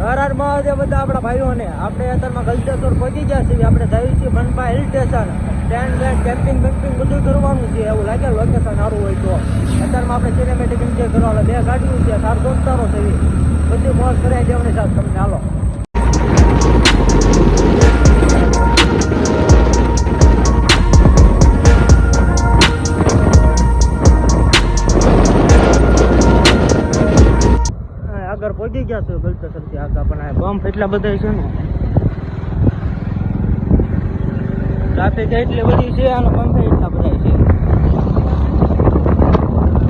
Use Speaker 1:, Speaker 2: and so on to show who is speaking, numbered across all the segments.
Speaker 1: હર હર મહાદેવ બધા આપણા ભાઈઓને. આપણે અત્યારમાં ગલતેશ્વર પહોંચી ગયા છીએ. આપણે જઈએ છીએ બનપા હિલ સ્ટેશન. સ્ટેન્ડ બેન્ડ કેમ્પિંગ બેમ્પિંગ બધું કરવાનું છે. એવું લાગે લોકેશન સારું હોય તો. અત્યારમાં આપણે સિનેમેટિક એન્જોય કરવા 2 ગાડીઓ છે, 4 દોસ્તારો છે, બધી મોજ કરાવી દેવાની સાથે તમને. હાલો આગળ પહોંચી ગયા છો ગલતેશ્વરથી આગળ. પણ આ બમ્પ એટલા બધા છે ને, ટ્રાફિક એટલી બધી છે અને બમ્પ એટલા બધા છે.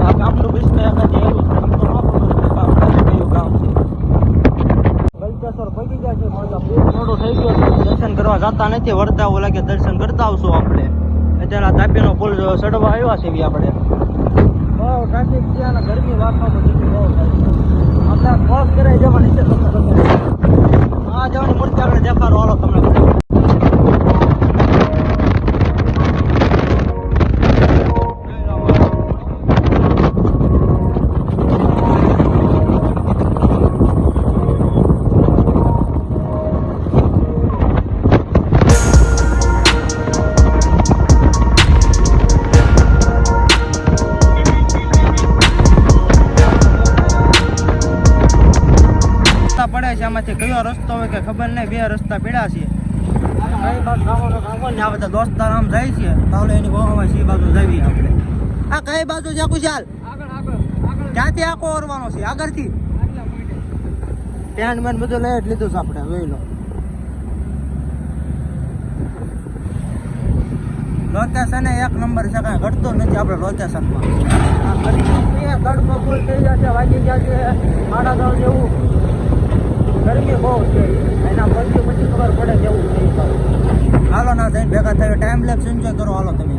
Speaker 1: આ ગામનું વિસ્તર એવું છે, આમ તો ન ખબર કયું ગામ છે. ગલતેશ્વર પહોંચી ગયા છે. મોડું થઈ ગયું છે, દર્શન કરવા જતા નથી. વળતા એવું લાગે દર્શન કરતા આવશું આપણે. અત્યારે આ તાપીનો પુલ ચડવા આવ્યા છે આપણે. બહુ ટ્રાફિક છે અને ગરમી વાસવામાં બહુ થાય છે. આપણે ક્રોસ કરાવી જવાની છે તમને બધા. આ જવાની મૂર્તિ આપણે દેખાડો. હાલો તમને બધા. પડે છે આમાંથી કયો રસ્તો હોય કે ખબર નહીં. 2 રસ્તા પીડા છે. કઈ બાજુ જવાનું કામ ને આ બધા દોસ્તાર આમ જાય છે. તાવલે એની ગોવામાં છે બાજુ જઈએ આપણે. આ કઈ બાજુ છે કુશાલ? ક્યાંથી આખો ઓરવાનો છે? આગળથી પેન્ટ મેન બધું લઈ જ લીધું છે આપણે. જોઈ લો લોકેશન 1 નંબર છે. કાંઈ ઘટતો નથી આપણે લોકેશનમાં. તડકો ફૂલ થઈ જશે. વાગી ગયા છે 9:30 જેવું. ગરમી બહુ છે. એના પછી ખબર પડે કેવું થઈ ગયું. હાલો ના થઈને ભેગા થયો. ટાઈમ લેપ્સ એન્જોય કરો. હાલો તમે.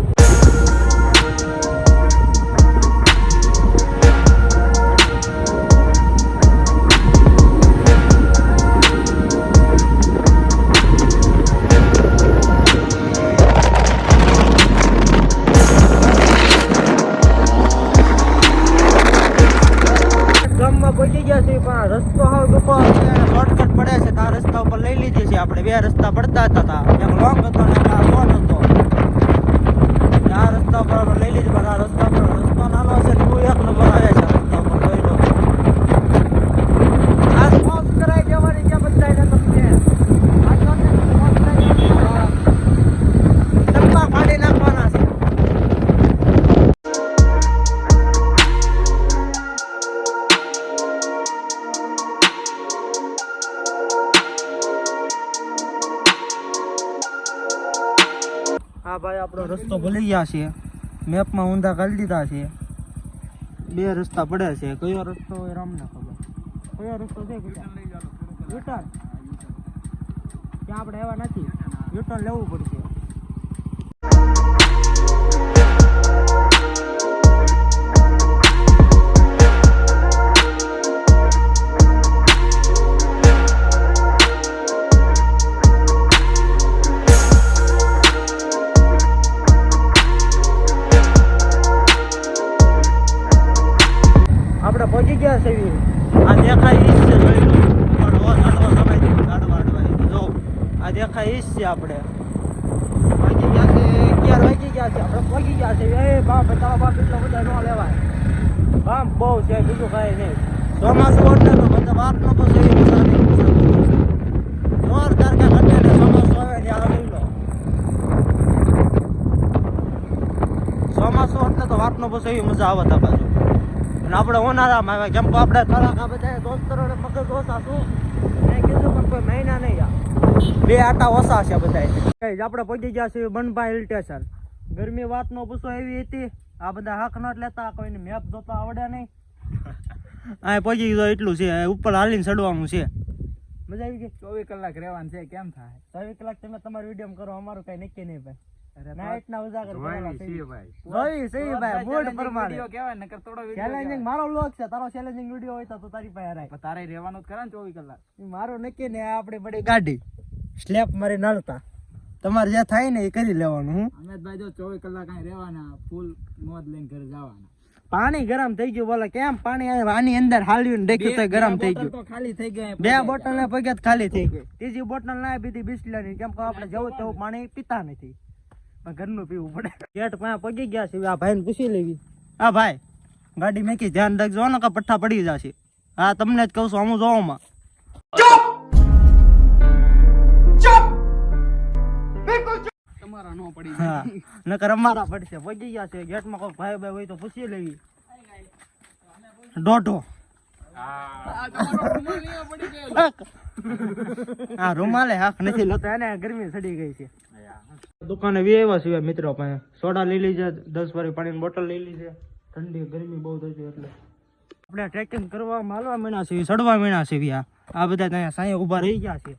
Speaker 1: પહોંચી ગયા છે પણ રસ્તો હાવ ટૂંકો શોર્ટકટ પડે છે. આ રસ્તા ઉપર લઈ લીધી છે આપણે. 2 રસ્તા પડતા હતા. એક લોંગ હતો ને એક શોર્ટ હતો. આ રસ્તા ઉપર લઈ લીધી. પણ આ રસ્તા પર રસ્તો નાનો છે. 1 નંબર આવે છે રસ્તા ઉપર. જોઈ લો આ સ્મોક કરાવી દેવાની છે બધાને તમને. ડબ્બા ફાડી નાખવાના છે. હા ભાઈ આપણો રસ્તો ભૂલી ગયા છે. મેપમાં ઊંધા કાઢી દીધા છે. 2 રસ્તા પડે છે. કયો રસ્તો હોય રામને ખબર. કયો રસ્તો છે? યુટર્ન ત્યાં આપણે એવા નથી. યુટર્ન લેવું પડશે. આપણે પહોંચી ગયા છે. આ દેખાય ઈજ છે. જોઈ લો જો આ દેખાય ઈજ છે. આપણે વાગી ગયા છે 11 વાગી ગયા છે. આપણે પહોંચી ગયા છે. એ બાપ તારા બાપ એટલો બધા ન લેવાય. બાપ બહુ છે. બીજું કાંઈ નહીં. ચોમાસું એટલે તો બધા બાપ નો પછી જોરદાર કે ઘટે ને ચોમાસું આવે ત્યારે લઈ લો. ચોમાસું એટલે તો વાત નો પછી એવી મજા આવે તા બાજુ. અને આપણે ઉનાળામાં આવે કેમ કે આપણે થોડાક આ બધા દોસ્તરોને મગજ ઓછા છું. મેં કીધું પણ કોઈ મહિના નહીં. 2 આટા ઓછા છે બધા. આપણે પહોંચી ગયા છીએ બનપા હિલ સ્ટેશન. ગરમી વાત નો પૂછો એવી હતી. આ બધા હક ન લેતા. કોઈને મેપ જોતા આવડે નહીં. આ પહોંચી ગયો એટલું છે. ઉપર હાલીને ચડવાનું છે. મજા આવી ગઈ.
Speaker 2: 24 કલાક રહેવાનું છે. કેમ થાય?
Speaker 1: 24 કલાક તમે તમારી વિડીયો કરો. અમારું કઈ નક્કી નહીં ભાઈ. નાઈટ ના ઉજાગર ચેલેન્જિંગ મારો વ્લોગ છે. તારો ચેલેન્જિંગ વિડીયો હોય તો તારી પાસે હરાય.
Speaker 2: તારે રહેવાનું જ કરે ને 24 કલાક.
Speaker 1: મારો નક્કી ને આપડે બડી ગાડી સ્લેપ મારી નડતા. તમારે જે થાય ને એ કરી લેવાનું. હું
Speaker 2: અમે ભાઈ જો 24 કલાક અહીં રહેવાના. ફૂલ મોજ લઈને ઘરે જવાના.
Speaker 1: પાણી ગરમ થઈ ગયું બોલે કેમ પાણી આની અંદર હાલ્યું ને દેખ્યું તો ગરમ થઈ ગયું
Speaker 2: તો ખાલી થઈ ગયા
Speaker 1: 2 બોટલ ને પગત ખાલી થઈ ગઈ ત્રીજી બોટલ ના પીધી બિસ્લરી કેમ કે આપણે જવું તો પાણી પીતા નથી પણ ઘરનું પીવું પડે ગેટ પાસે પગી ગયા છે આ ભાઈને પૂછી લેવી આ ભાઈ ગાડી મેકી ધ્યાન રાખજો ને કે પઠ્ઠા પડી જશે હા તમને જ કહું છું હું જોવામાં
Speaker 2: તમારા નો પડી
Speaker 1: હા નકર અમારા પડશે પગી ગયા છે ગેટમાં કોઈ ભાઈ ભાઈ હોય તો પૂછી લેવી દોઢો હા રૂમાલે હાક નથી લેતો એને ગરમી ચડી ગઈ છે દુકાને આવ્યા છે મિત્રો પાસે સોડા લઈ લીધે 10 વાળી પાણીની બોટલ લઈ લીધે ઠંડી ગરમી બહુ થઈ છે એટલે આપણે ટ્રેકિંગ કરવા માલવા મીણા છે ચડવા મીણા છે આ બધા ત્યાં સાંયે ઊભા રહી ગયા છે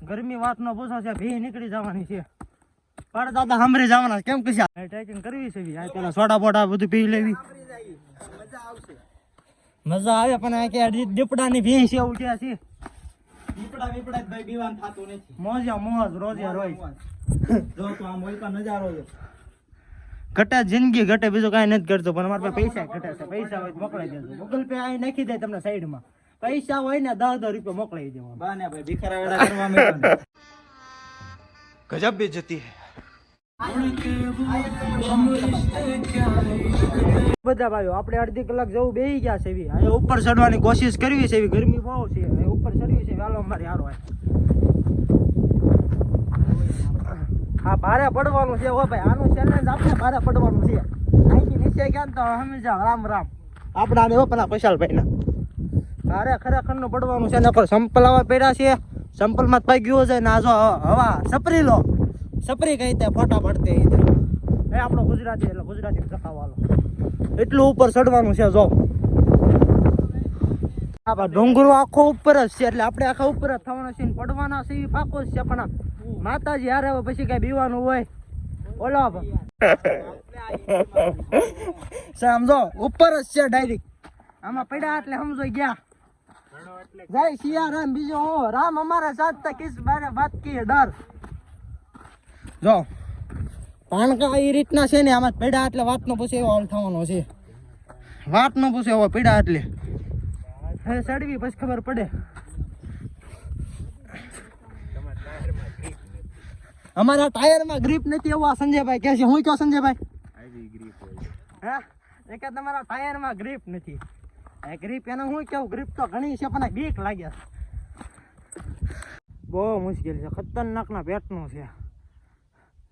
Speaker 1: ગરમી વાત નો પૂછો છે ભી નીકળી જવાની છે પણ દાદા સાંભળી જવાના કેમ કશા ટ્રેકિંગ કરવી છે આ પેલા સોડા બોડા બધું પી લેવી મજા આવે પણ આ કે દીપડાની ભેંસ એવું કે છે
Speaker 2: દીપડા ભાઈ બીવાન થાતું નથી
Speaker 1: મોજ રોજે રોજ
Speaker 2: જો તો આમ હોય કા નજારો છે
Speaker 1: ઘટે જિંદગી ઘટે બીજું કાંઈ નથી કરતો પણ અમારા પાસે પૈસા ઘટે છે પૈસા હોય તો મોકલાઈ દેજો ગૂગલ પે અહીં નાખી દે તમને સાઈડમાં પૈસા હોય ને 10 રૂપિયા મોકલાઈ દેવા
Speaker 2: બાને ભાઈ ભિખારા વેડા કરવા માંડ્યા
Speaker 3: गजब बेइज्जती है
Speaker 1: બધા ભાઈઓ આપણે અડધી કલાક જવું બેહી ગયા છે અહીંયા ઉપર ચડવાની કોશિશ કરવી છે એવી ગરમી બહુ છે અહીંયા ઉપર ચડવી છે વાલો અમારે હારો હા ભારે પડવાનું છે હો ભાઈ આનું ચેલેન્જ આપણે ભારે પડવાનું છે અહીંથી નીચે ગયા ને તો હંમેશા રામ રામ આપણા ને પેલા કુશાલભાઈ ના ભારે ખરેખર નું પડવાનું છે નકર સંપલ આવા પડ્યા છે સંપલ માં પાઈ ગયો છે ને આ જો હવા સપરી લો સપરી કઈ તે ફોટા પડતે એ આપણો ગુજરાતી એટલે ગુજરાતી જખાવાલો એટલું ઉપર ચડવાનું છે જો આ ડુંગરો આખો ઉપર જ છે એટલે આપણે આખા ઉપર જ થવાના છે પડવાના છે પાકો જ છે પણ માતાજી હારે હવે પછી કઈ બીવાનું હોય ઓલો સમજો ઉપર જ છે ડાયરેક્ટ આમાં પડ્યા એટલે સમજો ગયા જય સિયારામ બીજો હો રામ અમારા સાથ કિસ બારે વાત કી ડર જો પાણકા એ રીતના છે ને આમાં પડ્યા એટલે વાતનો પછી એવો હાલ થવાનો છે વાતનો પછી એવો પડ્યા એટલે હવે ચડવી પછી ખબર પડે અમારા ટાયરમાં ગ્રીપ નથી એવું આ સંજયભાઈ કહે છે હું કહો સંજયભાઈ હા એ કે તમારા ટાયરમાં ગ્રીપ નથી એ ગ્રીપ એને હું કેવું ગ્રીપ તો ઘણી છે પણ બીક લાગ્યા બહુ મુશ્કેલ છે ખતરનાક ના પેટનું છે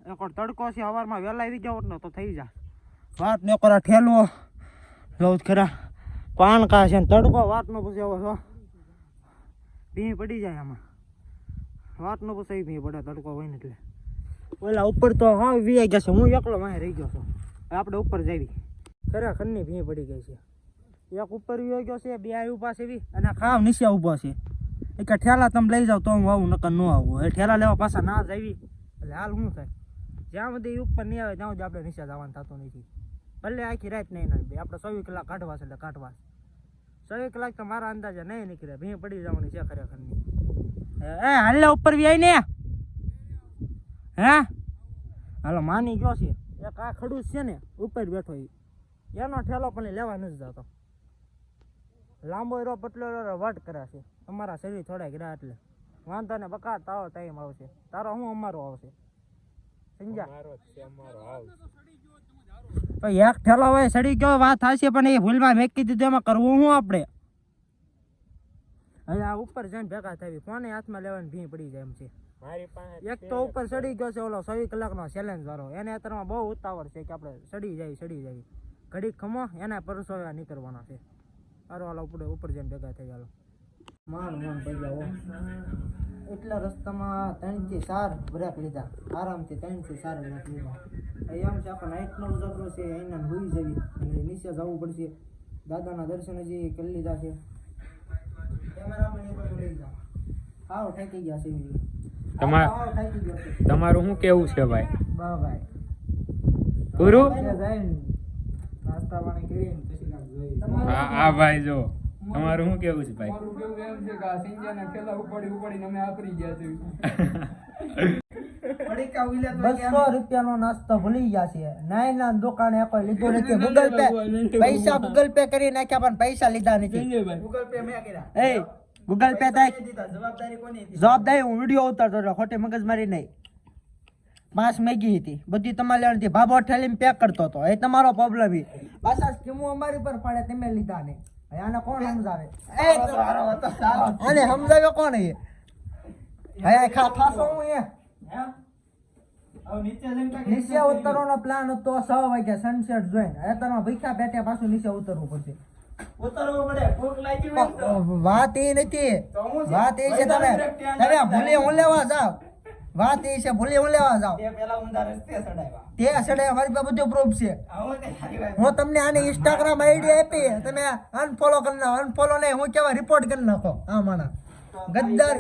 Speaker 1: એક તડકો છે સવારમાં વહેલા આવી જાવ એટલે તો થઈ જાય વાત ને કરા ઠેલો લઉં ખરા પાણકા છે ને તડકો વાતનો પૂછે એવો છો ભી પડી જાય આમાં વાતનો પૂછે ભી પડે તડકો હોય ને એટલે ઓલા ઉપર તો હા વી ગયા છે હું એકલો વાંહે રહી ગયો છું આપણે ઉપર જવી ખરેખરની ભી પડી ગઈ છે એક ઉપર વી ગયો છે બે આ ઉભા છે એવી અને ખાવ નીચે ઊભો છે એ કે ઠેલા તમે લઈ જાવ તો હું આવું નકર ન આવું એ ઠેલા લેવા પાછા ના જાવી એટલે હાલ શું થાય જ્યાં સુધી ઉપર નહીં આવે ત્યાં સુધી આપણે નીચે જવાનું થતું નથી ભલે આખી રાત નહીં નાખી આપણે 24 કલાક કાઢવા છે એટલે કાઢવા 24 કલાક તો મારા અંદાજે નહીં નીકળે ભી પડી જવાની છે ખરેખરની એ હાલ ઉપર વી આવી ને હે હાલો માની ગયો છે એક આ ખડૂસ છે ને ઉપર બેઠો એનો ઠેલો પણ લેવા નથી જતો લાંબો રો પટલો વટ કરે છે તમારા શરીર થોડા ગયા એટલે વાંધો ને બકા તારો ટાઈમ આવશે તારો હું અમારો આવશે સમજ્યા તો એક ઠેલો હોય સડી ગયો વાત થશે પણ એ ભૂલમાં મેકી દીધું એમાં કરવું શું આપણે હવે આ ઉપર જઈને ભેગા થવી ફોને હાથમાં લેવાની ભી પડી જાય એમ છે એક તો ઉપર ચડી ગયો છે ઓલો 24 કલાકનો ચેલેન્જ વાળો એને અત્યારમાં બહુ ઉતાવળ છે કે આપણે ચડી જાય ઘડીક ખમો એના પરસોયા નીકળવાના છે અરે હાલો ઉપર જઈને ભેગા થઈ ચાલો માન પૈસા એટલા રસ્તામાં 3 થી 4 બ્રેક લીધા આરામથી 3 થી 4 બ્રેક લીધા એમ છે આપણે નાઇટનો ઉજાગરો છે એના હોઈ જવી એટલે નીચે જવું પડશે દાદાના દર્શન હજી કરી લીધા છે કેમેરામાં એ બધું લઈ જાઓ આવ ઠેકી ગયા છે
Speaker 2: તમારું શું કેવું છે ભાઈ
Speaker 1: બા ભાઈ
Speaker 2: પૂરું
Speaker 1: નાસ્તા પાણી કરીને પછી કામ જોઈએ
Speaker 2: હા ભાઈ જો તમારું શું કેવું છે ભાઈ
Speaker 4: મારું કેવું એમ છે કે આ સિંજાના ખેલા ઉપાડીને અમે આપરી ગયા છે
Speaker 1: પડી રૂપિયાનો નાસ્તો ભૂલી ગયા છે. નાઈના દુકાને કોઈ લીધો નથી. ગૂગલ પે પૈસા ગૂગલ પે કરી નાખ્યા પણ પૈસા લીધા નથી. ગૂગલ પે થાય જવાબદારી. હું વિડીયો ઉતારતો હતો, ખોટી મગજમારી નહીં. 5 મેગી હતી, બધી તમારે લેવાની. ભાભો ઠેલીને પેક કરતો હતો. એ તમારો પ્રોબ્લેમ. પાછા સ્કીમો અમારી પર પડે, તમે લીધા નહીં. આને કોણ સમજાવે? આને સમજાવે કોણ? એ ખાસો હું નીચે ઉતરવાનો પ્લાન હતો 6 વાગ્યા સનસેટ જોઈને. અત્યારમાં ભીખા પેટે પાછું નીચે ઉતરવું પડશે. વાત એ નથી. વાત એ છે તમે ભૂલી હું લેવા જાવ. વાત એ છે ભૂલી હું લેવા જાવ. તે સડાય મારી પાસે બધું પ્રૂફ છે. હું તમને આની ઇન્સ્ટાગ્રામ આઈડી આપી, તમે અનફોલો કરી નાખો. અનફોલો નહીં, હું કેવા રિપોર્ટ કરી નાખો. આ માણા ગદ્દાર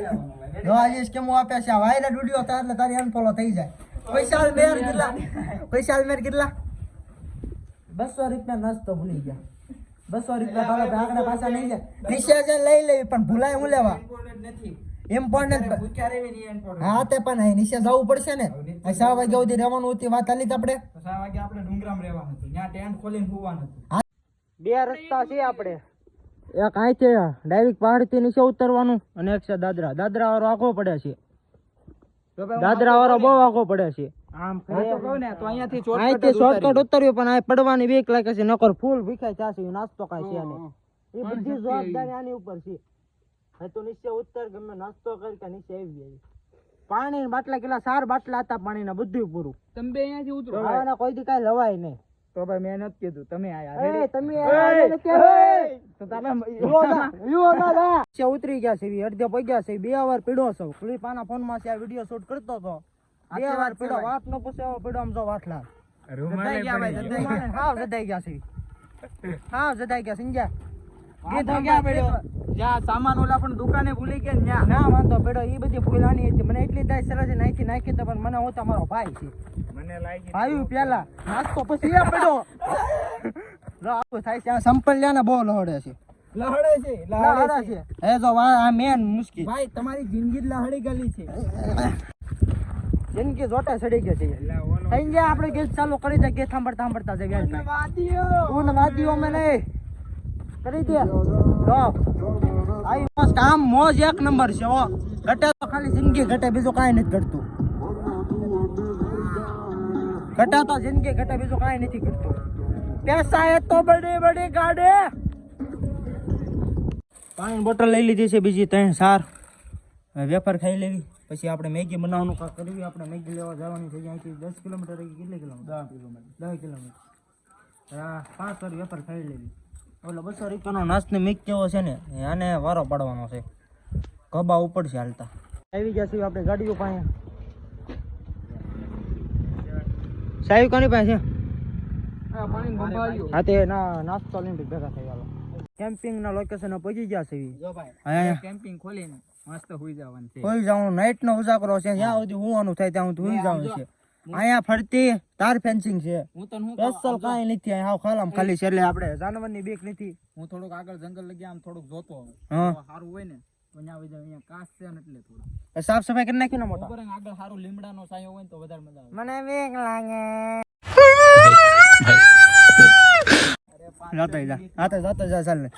Speaker 1: જો આજે સ્કીમો આપે છે. વાયરલ વિડીયો થાય એટલે તારી અનફોલો થઈ જાય. પૈસા મેર કેટલા? 200 રૂપિયા નાસ્તો ભૂલી ગયા. 200 રૂપિયા આગળ પાછા નહીં જાય. નીચે લઈ લેવી પણ ભૂલાય હું લેવા ઇમ્પોર્ટન્ટ. હા તે પણ નીચે જવું પડશે ને. 6 વાગ્યા સુધી રહેવાનું હતી. વાત હાલી આપણે 6 વાગે આપણે ડુંગરામ રહેવાનું હતું. ત્યાં ટેન્ટ ખોલીને સુવાનું હતું. 2 રસ્તા છે આપણે. એક આ છે ડાયરેક્ટ પહાડ થી નીચે ઉતરવાનું અને એક છે દાદરા. દાદરા વાળો આખો પડે છે. દાદરા વાળો બહુ આખો પડે છે. આમ તો અહીંયાથી શોર્ટકટ ઉતર્યું પણ આ પડવાની બીક લાગે છે. નકર ફૂલ ભીખાય ચાસી નાસ્તો કાંઈ છે નહીં. એ બધી જવાબદારી આની ઉપર છે. તો નીચે ઉતર ગમે નાસ્તો કરી કે નીચે આવી જાય. પાણી બાટલા કેટલા 4 બાટલા હતા પાણીના, બધું પૂરું. તમે અહીંયાથી ઉતરો આવાના કોઈ દી કાંઈ લવાય નહીં. તો ભાઈ મેં નથી કીધું, તમે આયા. તમે ઉતરી ગયા છે, અડધે પગ્યા છે. 2 વાર પીડો છો. ક્લિપ આના ફોન માં છે. આ વિડીયો શૂટ કરતો હતો. 2 વાર પીડો. વાત ન પૂછે પીડો આમ જો વાટલા જદાઈ ગયા છે. હા જદાઈ ગયા સિંજા. સામાન ઓલા પણ દુકાને ભૂલી ગયા. ના વાંધો પેડો એ બધી ભૂલાની હતી. મને એટલી દાય સરસ નાખી નાખી તો પણ મને હું તમારો ભાઈ છે. મને લાગી ભાઈ પેલા નાસ્તો પછી આ પેડો આવું થાય છે. આ સંપલ્યાને બહુ લહડે છે. લહડે છે. એ જો આ મેન મુશ્કેલ ભાઈ તમારી જિંદગી લહડી ગલી છે. જિંદગી જોટા સડી ગઈ છે. થઈ ગયા આપણે ગેસ ચાલુ કરી દે. ગેસ સાંભળતા જાય વાદીઓ મેં નહીં કરી દે. કામ મોજ એક નંબર છે. ઘટે તો ખાલી જિંદગી ઘટે, બીજું કાંઈ નથી ઘટતું. ઘટા તો જિંદગી ઘટે, બીજું કાંઈ નથી ઘટતું. પૈસા એ તો બડી બડી ગાડી. પાણી બોટલ લઈ લીધી છે બીજી 3-4. વેફર ખાઈ લેવી. પછી આપણે મેગી બનાવવાનું કાંક કરવી. આપણે મેગી લેવા જવાની છે. અહીંથી 10 કિલોમીટર કેટલી કિલોમીટર? 10 કિલોમીટર. હા 5 વાર વેફર ખાઈ લેવી. ઓલો 200 રૂપિયાનો નાસ્તો મિક્સ કેવો છે ને, આને વારો પાડવાનો છે. કબા ઉપડશે હાલતા. આવી ગયા છીએ આપણે ગાડીઓ પાસે. સાહેબ કોની પાસે છે? હા તે નાસ્તો લઈને ભેગા થઈ ગયા. કેમ્પિંગ ના લોકેશન પહોંચી ગયા છે. કેમ્પિંગ ખોલીને મસ્ત હોઈ જવાનું છે. હોઈ જવાનું. નાઈટ નો ઉજાગરો છે. જ્યાં સુધી હોવાનું થાય ત્યાં સુધી હોઈ જવાનું છે. અહીંયા ફરતી તાર ફેન્સિંગ છે. સ્પેશિયલ કાંઈ નથી. અહીંયા ખાલામ ખાલી છે. એટલે આપણે જાનવરની બીક નથી. હું થોડુંક આગળ જંગલ લગી આમ થોડુંક જોતો સારું હોય ને તો અહીંયા કાચ છે ને એટલે થોડું સાફ સફાઈ કરી નાખી ને મોટા. આગળ સારું લીમડાનો છાંયો હોય ને તો વધારે મજા આવે. મને બીક લાગે. જાતા જા ચાલ ને.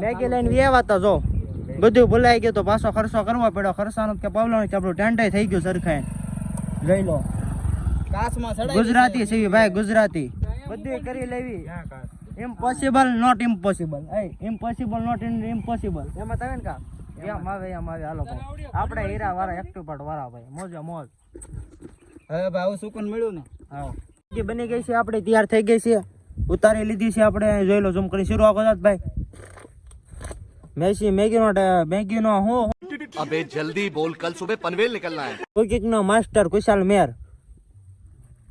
Speaker 1: મેગી લઈને વેવાતા જો બધું ભૂલાઈ ગયું તો પાછો ખર્ચો કરવો પડ્યો. ખર્ચાનો કે પાવલાનો કે આપણું ટેન્ટાઈ થઈ ગયું સરખાઈ. જોઈ લો ગુજરાતી છે ભાઈ, ગુજરાતી બધું કરી લેવી. Impossible not impossible. Impossible not impossible. એમાં તમે ને કા એમ આવે હાલો ભાઈ. આપણે હીરા વાળા એક્ટિવ પાર્ટ વાળા ભાઈ, મોજે મોજ. હવે ભાઈ આવું સુકૂન મળ્યું ને. હા બની ગઈ છે આપણે, તૈયાર થઈ ગઈ છે. ઉતારી લીધી છે આપણે. જોઈ લો ઝૂમ કરી શરૂ આવો ભાઈ. મેગી નો હું
Speaker 3: अबे जल्दी बोल, कल सुबह पनवेल निकलना है.
Speaker 1: કુકિંગ નો માસ્ટર કુશાલ મેર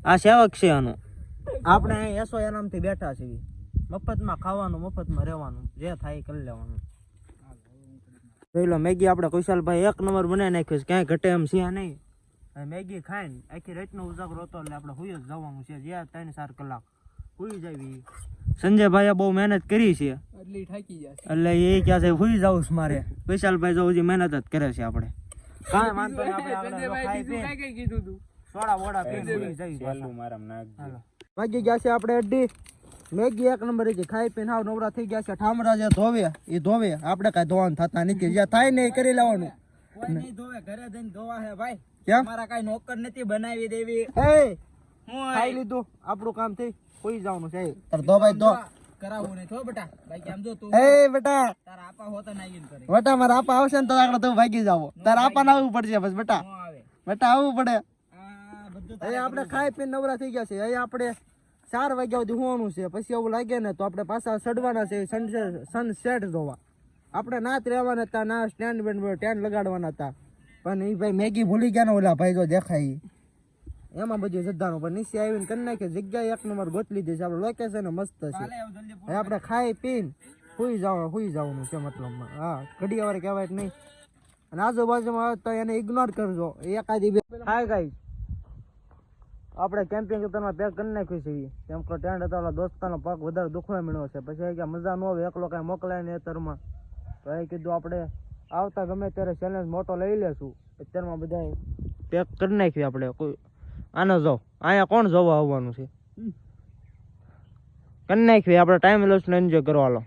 Speaker 1: આ સેવક છે આનો. આપણે અહીં એસો નામથી બેઠા છીએ. મફતમાં ખાવાનું, મફતમાં રહેવાનું, જે થાય કરી લેવાનું. જોઈ લો મેગી આપણે કુશાલભાઈ 1 નંબર બનાવી નાખ્યું છે. ક્યાંય ઘટે એમ છે નહીં. અને મેગી ખાઈને આખી રાતનો ઉજાગરો હતો એટલે આપણે હુઈ જ જવાનું છે જ્યાં 3-4 કલાક હુઈ જાવી. સંજયભાઈએ બહુ મહેનત કરી છે એટલે એ ક્યાં છે હુઈ જાવ મારે. વિશાલભાઈ જો હજી મહેનત જ કરે છે. આપણે કાંઈ વાંધો નહીં, આપણે ખાઈ પી સોડા બોડા પીને હુઈ જઈએ પાછા. હાલો. વાગી ગયા છે આપણે અઢી. મેગી એક નંબર છે, ખાઈ પીને હાવ નવરા થઈ ગયા છે. ઠામડા જે ધોવે એ ધોવે, આપણે કાંઈ ધોવાનું થતા નથી. જ્યાં થાય ને એ કરી લેવાનું.
Speaker 2: કોઈ નહીં ધોવે, ઘરે જઈને ધોવા હે ભાઈ.
Speaker 1: કેમ
Speaker 2: મારા કાંઈ નોકર નથી બનાવી દેવી.
Speaker 1: એ
Speaker 2: હું
Speaker 1: ખાઈ લીધું, આપણું કામ થઈ કોઈ જવાનું છે. ધો ભાઈ ધો.
Speaker 2: કરાવવું નહીં થો બેટા. ભાઈ કેમ જો તું
Speaker 1: એ બેટા,
Speaker 2: તારા આપા હોતા ના આવીને કરે.
Speaker 1: બેટા મારા આપા આવશે ને તો આગળ તું ભાગી જાવ. તારા આપા ના આવવું પડશે બસ બેટા.
Speaker 2: નો આવે.
Speaker 1: બેટા આવવું પડે.
Speaker 2: આ બધું
Speaker 1: હવે આપણે ખાઈ પીને નવરા થઈ ગયા છે. હવે આપણે 4 વાગ્યા સુધી હોવાનું છે. પછી એવું લાગે ને તો આપણે પાછા ચડવાના છે સનસેટ જોવા. આપણે ના જ રહેવાના હતા, ના સ્ટેન્ડ લગાડવાના હતા. પણ એ ભાઈ મેગી ભૂલી ગયા ને ઓલા ભાઈ જો દેખાય એમાં બધું જદ્દાનું. પણ નીચે આવીને કરી નાખે જગ્યા એક નંબર ગોતલી દે છે. આપણે લોકેશન મસ્ત છે. હવે આપણે ખાઈ પીને હુઈ જવાનું છે મતલબમાં. હા, ઘડી વાર કહેવાય નહીં. અને આજુબાજુમાં આવે તો એને ઇગ્નોર કરજો. એકાદી હાય ગાઈસ, આપણે કેમ્પિંગ ક્ષેત્રમાં પેક કરી નાખ્યું છે. કેમ કે ટેન્ટ હતા ઓલા દોસ્તાનો પગ વધારે દુખવા મળ્યો છે. પછી કે મજા ન આવે એકલો કાંઈ મોકલાય ને એતરમાં. તો એ કીધું આપણે આવતા ગમે ત્યારે ચેલેન્જ મોટો લઈ લેશું. અત્યારમાં બધા પેક કરી નાખ્યું આપણે. કોઈ આને જો અહીંયા કોણ જોવા આવવાનું છે? કરી નાખ્યું આપણે. ટાઈમ લોસ ને એન્જોય કરવા લો.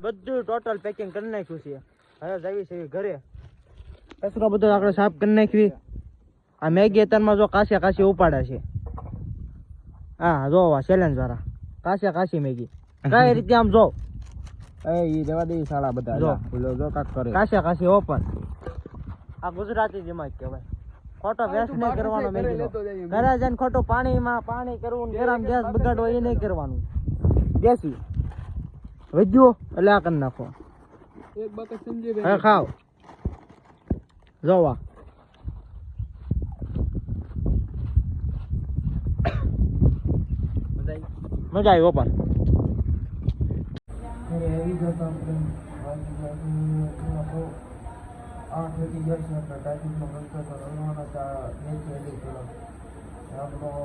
Speaker 1: બધું ટોટલ પેકિંગ કરી નાખ્યું છે. હવે જવી છે ઘરે. કચરો બધો આપણે સાફ કરી નાખવી. આ મેગી અત્યારમાં જો કાશી ઉપાડે છે. હા જો ચેલેન્જ વાળા કાશી મેગી કઈ રીતે આમ જો
Speaker 2: એ રેવા દે સાલા બધા.
Speaker 1: જો
Speaker 2: બોલો જો કાક કરે.
Speaker 1: કાશી ઓપન. આ ગુજરાતી દિમાગ કહેવાય. ખોટો વેસ્ટ નહીં કરવાનો મેગી નો. ઘરે જઈને ખોટું પાણી કરવું, ગરમ ગેસ બગાડવો એ નહીં કરવાનું. દેશી વધ્યો એટલે આ કરી નાખો. હવે ખાવ જોવા. મજા આવી ઓપન. આપણો